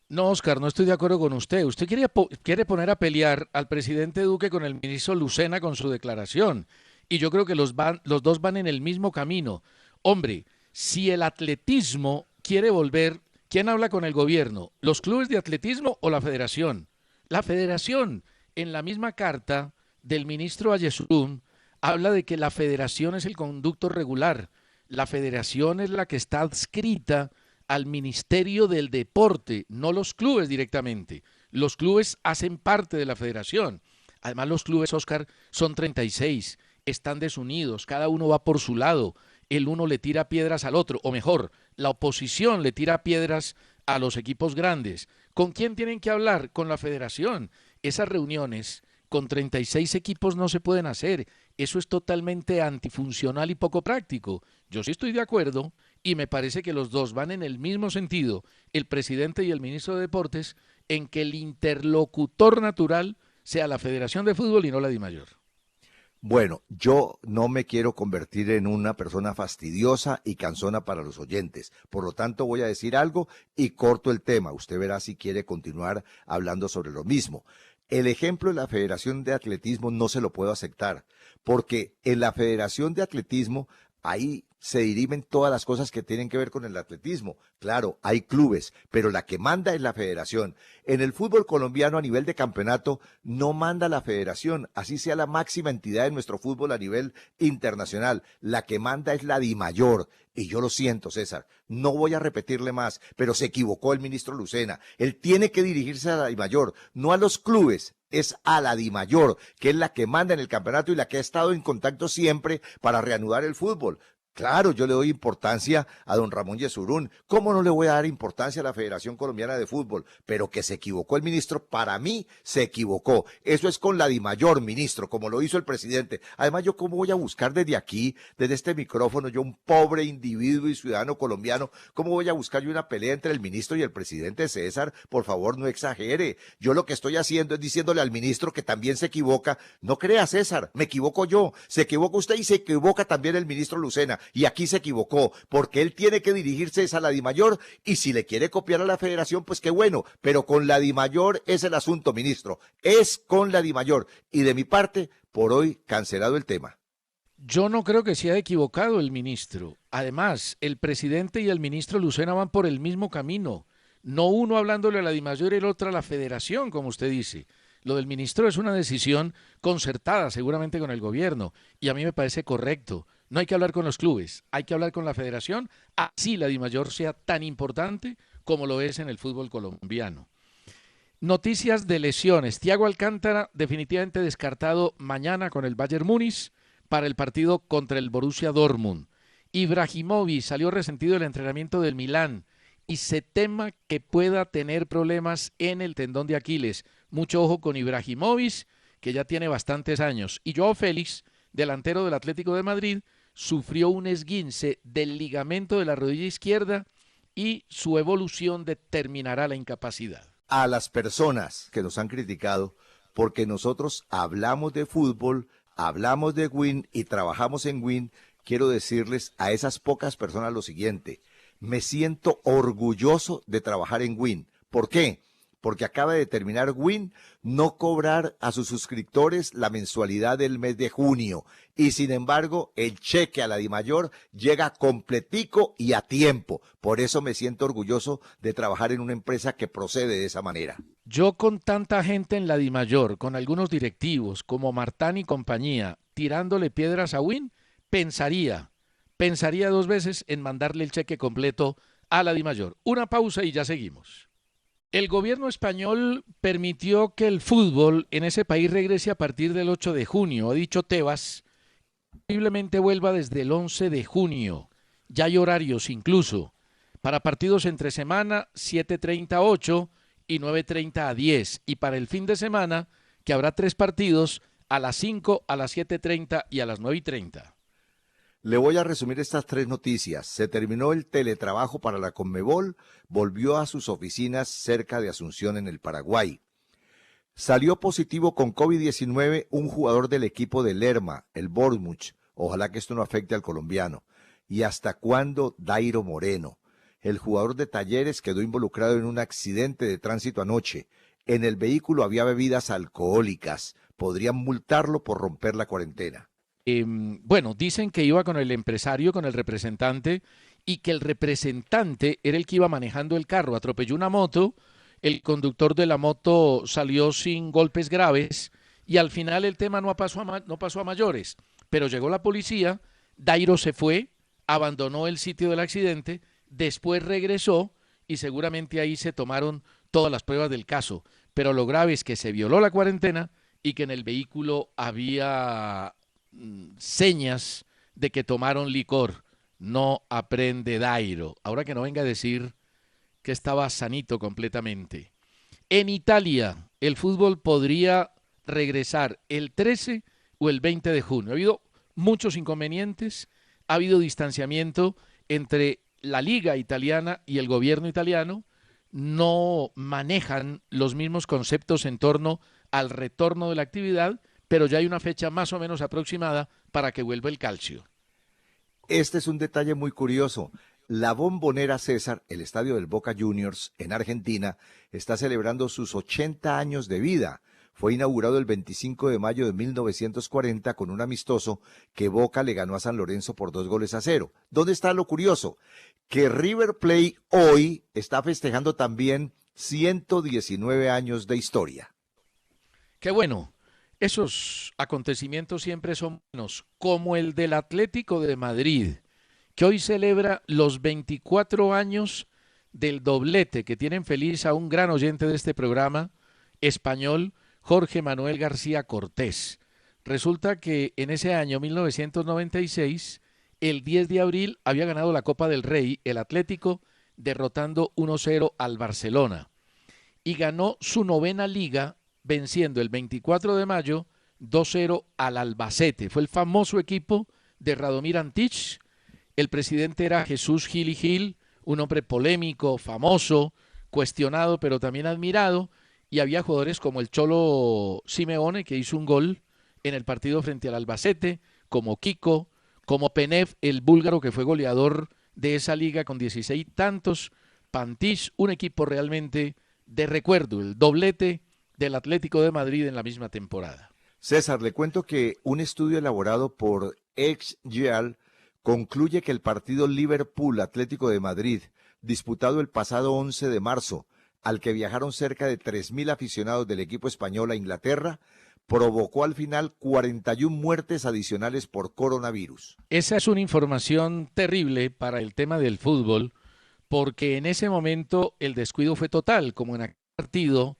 No, Oscar, no estoy de acuerdo con usted. Usted quiere poner a pelear al presidente Duque con el ministro Lucena con su declaración. Y yo creo que los dos van en el mismo camino. Hombre, si el atletismo quiere volver, ¿quién habla con el gobierno? ¿Los clubes de atletismo o la federación? La federación, en la misma carta del ministro Ayesurún, habla de que la federación es el conducto regular. La federación es la que está adscrita al Ministerio del Deporte, no los clubes directamente. Los clubes hacen parte de la federación. Además, los clubes, Oscar, son 36, están desunidos, cada uno va por su lado. El uno le tira piedras al otro, o mejor, la oposición le tira piedras a los equipos grandes. ¿Con quién tienen que hablar? Con la federación. Esas reuniones con 36 equipos no se pueden hacer. Eso es totalmente antifuncional y poco práctico. Yo sí estoy de acuerdo y me parece que los dos van en el mismo sentido, el presidente y el ministro de Deportes, en que el interlocutor natural sea la Federación de Fútbol y no la DIMAYOR. Bueno, yo no me quiero convertir en una persona fastidiosa y cansona para los oyentes. Por lo tanto, voy a decir algo y corto el tema. Usted verá si quiere continuar hablando sobre lo mismo. El ejemplo de la Federación de Atletismo no se lo puedo aceptar, porque en la Federación de Atletismo ahí se dirimen todas las cosas que tienen que ver con el atletismo. Claro, hay clubes, pero la que manda es la federación. En el fútbol colombiano a nivel de campeonato no manda la federación, así sea la máxima entidad de nuestro fútbol a nivel internacional. La que manda es la DIMAYOR. Y yo lo siento, César, no voy a repetirle más, pero se equivocó el ministro Lucena. Él tiene que dirigirse a la DIMAYOR, no a los clubes. Es a la DIMAYOR, que es la que manda en el campeonato y la que ha estado en contacto siempre para reanudar el fútbol. Claro, yo le doy importancia a don Ramón Yesurún. ¿Cómo no le voy a dar importancia a la Federación Colombiana de Fútbol? Pero que se equivocó el ministro, para mí se equivocó. Eso es con la DIMAYOR, ministro, como lo hizo el presidente. Además, yo cómo voy a buscar desde aquí, desde este micrófono, yo un pobre individuo y ciudadano colombiano, cómo voy a buscar yo una pelea entre el ministro y el presidente César? Por favor, no exagere. Yo lo que estoy haciendo es diciéndole al ministro que también se equivoca. No crea, César, me equivoco yo. Se equivoca usted y se equivoca también el ministro Lucena. Y aquí se equivocó, porque él tiene que dirigirse a la DIMAYOR, y si le quiere copiar a la federación, pues qué bueno, pero con la DIMAYOR es el asunto, ministro, es con la DIMAYOR, y de mi parte, por hoy, cancelado el tema. Yo no creo que se haya equivocado el ministro. Además, el presidente y el ministro Lucena van por el mismo camino, no uno hablándole a la DIMAYOR y el otro a la federación, como usted dice. Lo del ministro es una decisión concertada seguramente con el gobierno, y a mí me parece correcto. No hay que hablar con los clubes, hay que hablar con la federación, así la DIMAYOR sea tan importante como lo es en el fútbol colombiano. Noticias de lesiones. Thiago Alcántara definitivamente descartado mañana con el Bayern Múnich para el partido contra el Borussia Dortmund. Ibrahimovic salió resentido del entrenamiento del Milán y se tema que pueda tener problemas en el tendón de Aquiles. Mucho ojo con Ibrahimovic, que ya tiene bastantes años. Y Joao Félix, delantero del Atlético de Madrid, sufrió un esguince del ligamento de la rodilla izquierda y su evolución determinará la incapacidad. A las personas que nos han criticado, porque nosotros hablamos de fútbol, hablamos de Win y trabajamos en Win, quiero decirles a esas pocas personas lo siguiente: me siento orgulloso de trabajar en Win. ¿Por qué? Porque acaba de terminar Win no cobrar a sus suscriptores la mensualidad del mes de junio, y sin embargo el cheque a la DIMAYOR llega completico y a tiempo. Por eso me siento orgulloso de trabajar en una empresa que procede de esa manera. Yo, con tanta gente en la DIMAYOR, con algunos directivos como Martán y compañía tirándole piedras a Win, pensaría dos veces en mandarle el cheque completo a la DIMAYOR. Una pausa y ya seguimos. El gobierno español permitió que el fútbol en ese país regrese a partir del 8 de junio. Ha dicho Tebas, posiblemente vuelva desde el 11 de junio. Ya hay horarios incluso para partidos entre semana, 7:30 a 8 y 9:30 a 10. Y para el fin de semana, que habrá 3 partidos a las 5, a las 7:30 y a las 9:30. Le voy a resumir estas 3 noticias. Se terminó el teletrabajo para la Conmebol, volvió a sus oficinas cerca de Asunción en el Paraguay. Salió positivo con COVID-19 un jugador del equipo de Lerma, el Bournemouth. Ojalá que esto no afecte al colombiano. ¿Y hasta cuándo Dairo Moreno? El jugador de Talleres quedó involucrado en un accidente de tránsito anoche. En el vehículo había bebidas alcohólicas. Podrían multarlo por romper la cuarentena. Bueno, dicen que iba con el empresario, con el representante, y que el representante era el que iba manejando el carro. Atropelló una moto, el conductor de la moto salió sin golpes graves y al final el tema no pasó a mayores. Pero llegó la policía, Dairo se fue, abandonó el sitio del accidente, después regresó y seguramente ahí se tomaron todas las pruebas del caso. Pero lo grave es que se violó la cuarentena y que en el vehículo había señas de que tomaron licor. No aprende Dairo. Ahora que no venga a decir que estaba sanito completamente. En Italia, el fútbol podría regresar el 13 o el 20 de junio. Ha habido muchos inconvenientes, ha habido distanciamiento entre la liga italiana y el gobierno italiano. No manejan los mismos conceptos en torno al retorno de la actividad, pero ya hay una fecha más o menos aproximada para que vuelva el calcio. Este es un detalle muy curioso. La Bombonera César, el estadio del Boca Juniors en Argentina, está celebrando sus 80 años de vida. Fue inaugurado el 25 de mayo de 1940 con un amistoso que Boca le ganó a San Lorenzo por 2-0. ¿Dónde está lo curioso? Que River Plate hoy está festejando también 119 años de historia. Qué bueno. Esos acontecimientos siempre son buenos, como el del Atlético de Madrid, que hoy celebra los 24 años del doblete, que tienen feliz a un gran oyente de este programa, español, Jorge Manuel García Cortés. Resulta que en ese año 1996, el 10 de abril, había ganado la Copa del Rey, el Atlético, derrotando 1-0 al Barcelona. Y ganó su 9ª liga, venciendo el 24 de mayo 2-0 al Albacete. Fue el famoso equipo de Radomir Antich. El presidente era Jesús Gil y Gil, un hombre polémico, famoso, cuestionado, pero también admirado. Y había jugadores como el Cholo Simeone, que hizo un gol en el partido frente al Albacete, como Kiko, como Penev, el búlgaro que fue goleador de esa liga con 16 tantos. Pantis, un equipo realmente de recuerdo, el doblete del Atlético de Madrid en la misma temporada. César, le cuento que un estudio elaborado por XGIAL concluye que el partido Liverpool-Atlético de Madrid, disputado el pasado 11 de marzo, al que viajaron cerca de 3.000 aficionados del equipo español a Inglaterra, provocó al final 41 muertes adicionales por coronavirus. Esa es una información terrible para el tema del fútbol, porque en ese momento el descuido fue total, como en aquel partido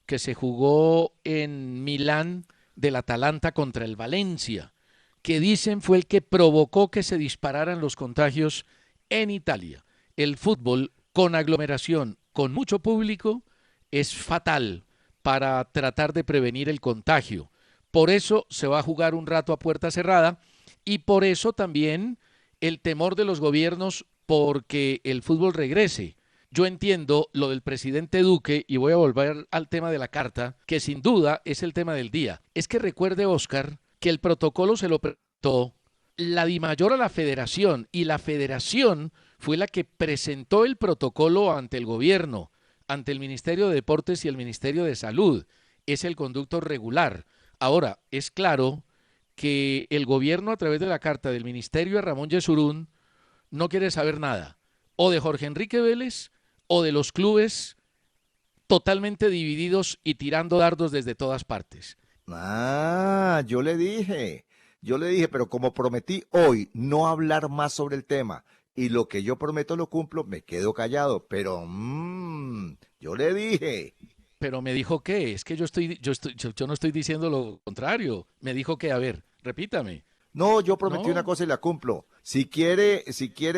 que se jugó en Milán del Atalanta contra el Valencia, que dicen fue el que provocó que se dispararan los contagios en Italia. El fútbol con aglomeración, con mucho público, es fatal para tratar de prevenir el contagio. Por eso se va a jugar un rato a puerta cerrada y por eso también el temor de los gobiernos porque el fútbol regrese. Yo entiendo lo del presidente Duque y voy a volver al tema de la carta, que sin duda es el tema del día. Es que recuerde, Oscar, que el protocolo se lo presentó la DIMAYOR a la federación y la federación fue la que presentó el protocolo ante el gobierno, ante el Ministerio de Deportes y el Ministerio de Salud. Es el conducto regular. Ahora, es claro que el gobierno a través de la carta del Ministerio de Ramón Yesurún no quiere saber nada, o de Jorge Enrique Vélez o de los clubes totalmente divididos y tirando dardos desde todas partes. Yo le dije, pero como prometí hoy no hablar más sobre el tema y lo que yo prometo lo cumplo, me quedo callado, pero yo le dije. Pero me dijo que, es que yo no estoy diciendo lo contrario, me dijo que, a ver, repítame. No, yo prometí No. una cosa y la cumplo. Si quiere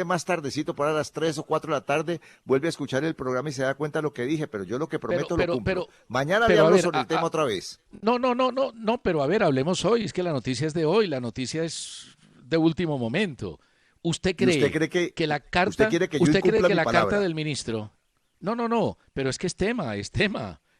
más tardecito, para las 3 o 4 de la tarde, vuelve a escuchar el programa y se da cuenta de lo que dije, pero yo lo que prometo lo cumplo. Mañana le pero, a hablo ver, sobre el tema otra vez. No, pero a ver, hablemos hoy, es que la noticia es de hoy, la noticia es de último momento. ¿Usted cree que la carta, usted quiere que yo usted cree incumpla que mi la palabra? carta del ministro? No, pero es que es tema, ese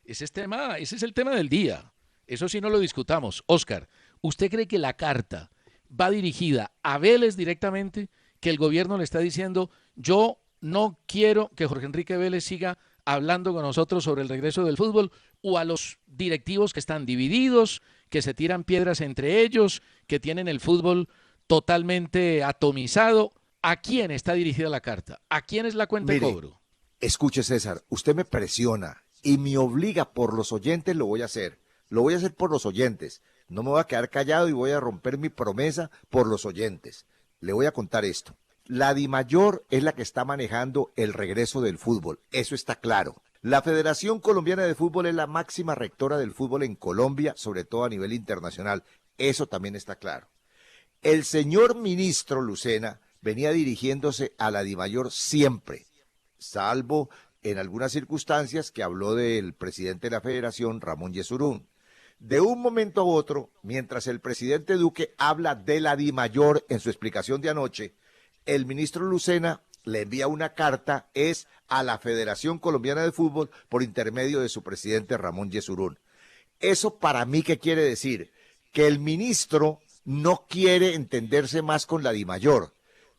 es el tema del día. Eso sí no lo discutamos. Óscar, ¿usted cree que la carta va dirigida a Vélez directamente, que el gobierno le está diciendo, yo no quiero que Jorge Enrique Vélez siga hablando con nosotros sobre el regreso del fútbol, o a los directivos que están divididos, que se tiran piedras entre ellos, que tienen el fútbol totalmente atomizado? ¿A quién está dirigida la carta? ¿A quién es la cuenta de cobro? Escuche, César, usted me presiona y me obliga por los oyentes, lo voy a hacer. Lo voy a hacer por los oyentes. No me voy a quedar callado y voy a romper mi promesa por los oyentes. Le voy a contar esto. La DIMAYOR es la que está manejando el regreso del fútbol. Eso está claro. La Federación Colombiana de Fútbol es la máxima rectora del fútbol en Colombia, sobre todo a nivel internacional. Eso también está claro. El señor ministro Lucena venía dirigiéndose a la DIMAYOR siempre, salvo en algunas circunstancias que habló del presidente de la Federación, Ramón Yesurún. De un momento a otro, mientras el presidente Duque habla de la DIMAYOR en su explicación de anoche, el ministro Lucena le envía una carta, a la Federación Colombiana de Fútbol por intermedio de su presidente Ramón Yesurún. ¿Eso para mí qué quiere decir? Que el ministro no quiere entenderse más con la Dimayor.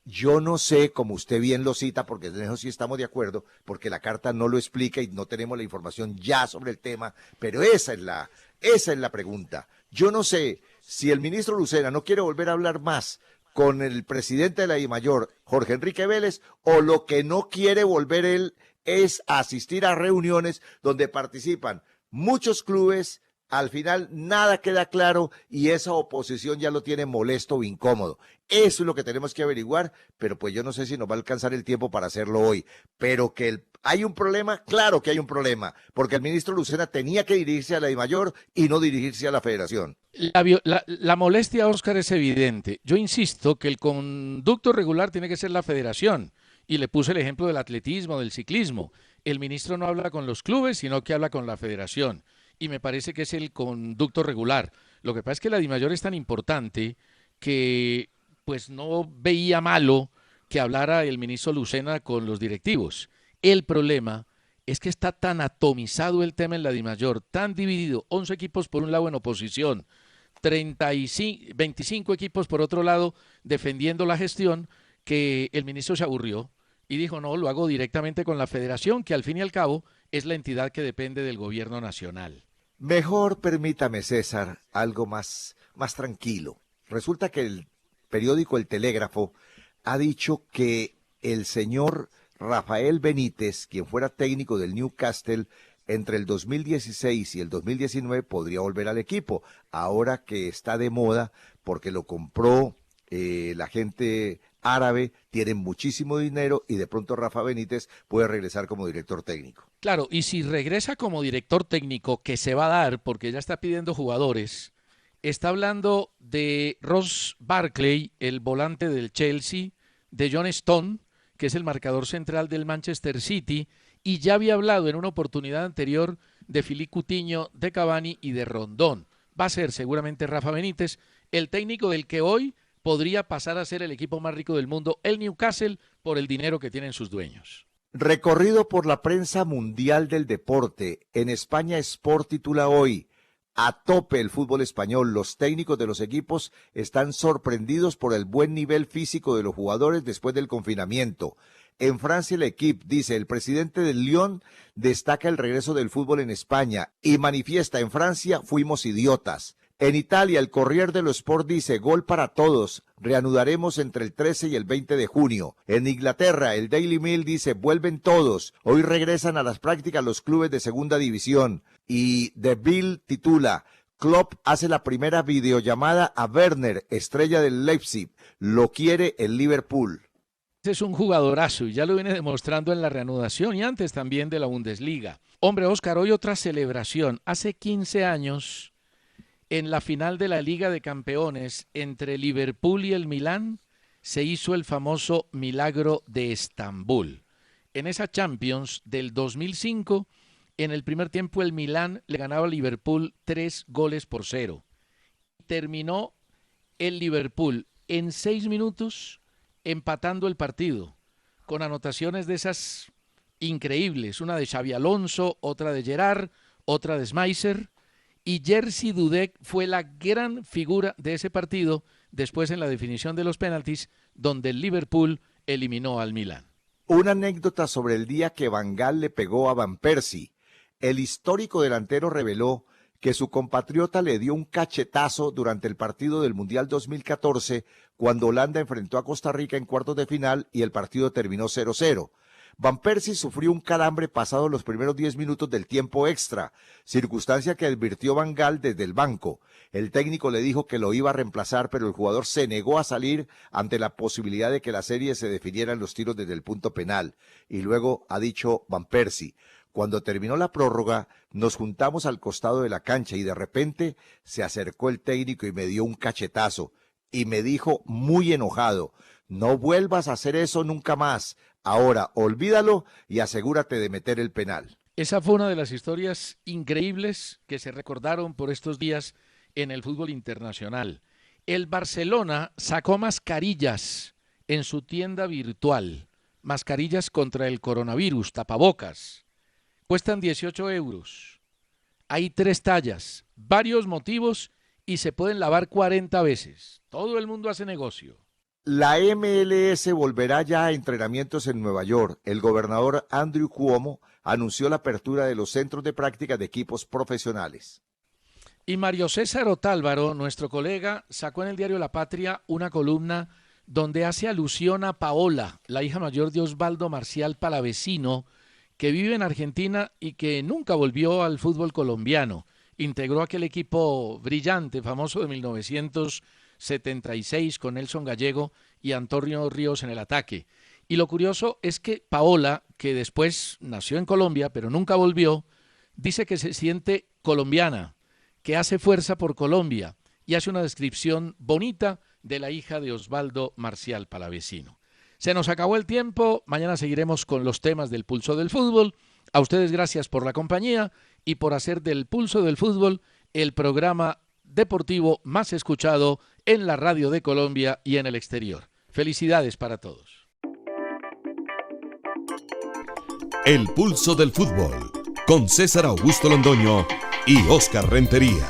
Yo no sé, como usted bien lo cita, porque en eso sí estamos de acuerdo, porque la carta no lo explica y no tenemos la información ya sobre el tema, pero esa es la pregunta. Yo no sé si el ministro Lucena no quiere volver a hablar más con el presidente de la Dimayor, Jorge Enrique Vélez, o lo que no quiere volver él es asistir a reuniones donde participan muchos clubes. Al final nada queda claro y esa oposición ya lo tiene molesto o incómodo. Eso es lo que tenemos que averiguar, pero pues yo no sé si nos va a alcanzar el tiempo para hacerlo hoy. Pero que hay un problema, claro que hay un problema, porque el ministro Lucena tenía que dirigirse a la Dimayor y no dirigirse a la Federación. La molestia, Óscar, es evidente. Yo insisto que el conducto regular tiene que ser la Federación. Y le puse el ejemplo del atletismo, del ciclismo. El ministro no habla con los clubes, sino que habla con la Federación. Y me parece que es el conducto regular. Lo que pasa es que la Dimayor es tan importante que pues no veía malo que hablara el ministro Lucena con los directivos. El problema es que está tan atomizado el tema en la Dimayor, tan dividido, 11 equipos por un lado en oposición, 25 equipos por otro lado defendiendo la gestión, que el ministro se aburrió y dijo, no, lo hago directamente con la Federación, que al fin y al cabo es la entidad que depende del gobierno nacional. Mejor permítame, César, algo más tranquilo. Resulta que el periódico El Telégrafo ha dicho que el señor Rafael Benítez, quien fuera técnico del Newcastle, entre el 2016 y el 2019 podría volver al equipo, ahora que está de moda porque lo compró la gente árabe, tiene muchísimo dinero y de pronto Rafa Benítez puede regresar como director técnico. Claro, y si regresa como director técnico, que se va a dar porque ya está pidiendo jugadores, está hablando de Ross Barkley, el volante del Chelsea, de John Stone, que es el marcador central del Manchester City, y ya había hablado en una oportunidad anterior de Philippe Coutinho, de Cavani y de Rondón. Va a ser seguramente Rafa Benítez, el técnico del que hoy podría pasar a ser el equipo más rico del mundo, el Newcastle, por el dinero que tienen sus dueños. Recorrido por la prensa mundial del deporte. En España Sport titula hoy: a tope el fútbol español. Los técnicos de los equipos están sorprendidos por el buen nivel físico de los jugadores después del confinamiento. En Francia, el Equipe dice, el presidente del Lyon destaca el regreso del fútbol en España y manifiesta, en Francia fuimos idiotas. En Italia, el Corriere dello Sport dice, gol para todos, reanudaremos entre el 13 y el 20 de junio. En Inglaterra, el Daily Mail dice, vuelven todos, hoy regresan a las prácticas los clubes de segunda división. Y The Bill titula, Klopp hace la primera videollamada a Werner, estrella del Leipzig, lo quiere el Liverpool. Es un jugadorazo y ya lo viene demostrando en la reanudación y antes también de la Bundesliga. Hombre, Óscar, hoy otra celebración. Hace 15 años, en la final de la Liga de Campeones entre Liverpool y el Milán, se hizo el famoso Milagro de Estambul. En esa Champions del 2005, en el primer tiempo el Milán le ganaba a Liverpool 3-0. Terminó el Liverpool en 6 minutos empatando el partido, con anotaciones de esas increíbles, una de Xabi Alonso, otra de Gerrard, otra de Schmeiser, y Jerzy Dudek fue la gran figura de ese partido, después en la definición de los penaltis, donde el Liverpool eliminó al Milán. Una anécdota sobre el día que Van Gaal le pegó a Van Persie. El histórico delantero reveló que su compatriota le dio un cachetazo durante el partido del Mundial 2014, cuando Holanda enfrentó a Costa Rica en cuartos de final y el partido terminó 0-0. Van Persie sufrió un calambre pasados los primeros 10 minutos del tiempo extra, circunstancia que advirtió Van Gaal desde el banco. El técnico le dijo que lo iba a reemplazar, pero el jugador se negó a salir ante la posibilidad de que la serie se definiera en los tiros desde el punto penal. Y luego ha dicho Van Persie, cuando terminó la prórroga, nos juntamos al costado de la cancha y de repente se acercó el técnico y me dio un cachetazo. Y me dijo muy enojado, no vuelvas a hacer eso nunca más. Ahora olvídalo y asegúrate de meter el penal. Esa fue una de las historias increíbles que se recordaron por estos días en el fútbol internacional. El Barcelona sacó mascarillas en su tienda virtual, mascarillas contra el coronavirus, tapabocas. Cuestan 18 euros. Hay 3 tallas, varios motivos y se pueden lavar 40 veces. Todo el mundo hace negocio. La MLS volverá ya a entrenamientos en Nueva York. El gobernador Andrew Cuomo anunció la apertura de los centros de práctica de equipos profesionales. Y Mario César Otálvaro, nuestro colega, sacó en el diario La Patria una columna donde hace alusión a Paola, la hija mayor de Osvaldo Marcial Palavecino, que vive en Argentina y que nunca volvió al fútbol colombiano. Integró aquel equipo brillante, famoso de 1976 con Nelson Gallego y Antonio Ríos en el ataque. Y lo curioso es que Paola, que después nació en Colombia pero nunca volvió, dice que se siente colombiana, que hace fuerza por Colombia y hace una descripción bonita de la hija de Osvaldo Marcial Palavecino. Se nos acabó el tiempo, mañana seguiremos con los temas del Pulso del Fútbol. A ustedes gracias por la compañía y por hacer del Pulso del Fútbol el programa deportivo más escuchado en la radio de Colombia y en el exterior. Felicidades para todos. El Pulso del Fútbol, con César Augusto Londoño y Óscar Rentería.